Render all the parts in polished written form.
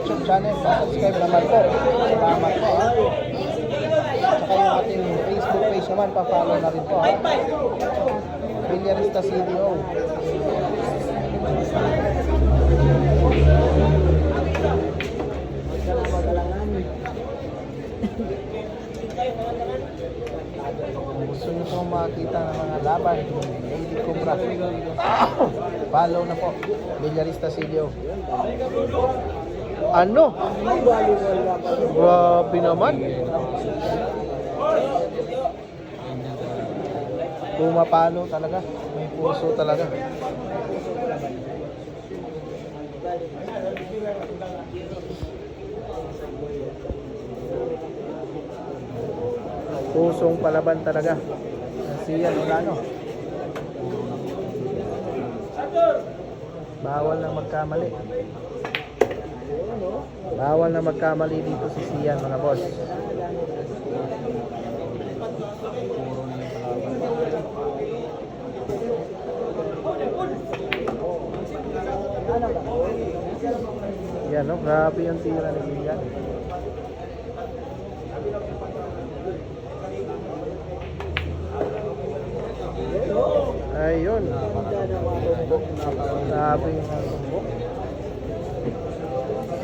YouTube channel. Subscribe naman po. Salamat po ha. Tsaka yung ating Facebook page naman, pa-follow na rin po ha. Villarista CDO. Gusto nyo pong makita ng mga laban, Lady Cobra, follow na po, Villarista CDO. Ano? Grabe naman. Pumapalo talaga. May puso talaga. Pusong palaban talaga. Siyan wala no. Bawal na magkamali. Bawal na magkamali dito si Siyan mga boss. Yan no, grabe yung tira ni Siyan. Ayun. Grabe yung tumbok.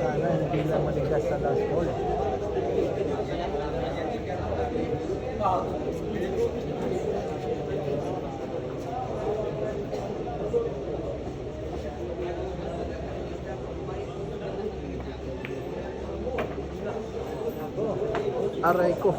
Sana hindi na manigas sa last ball. Aray ko.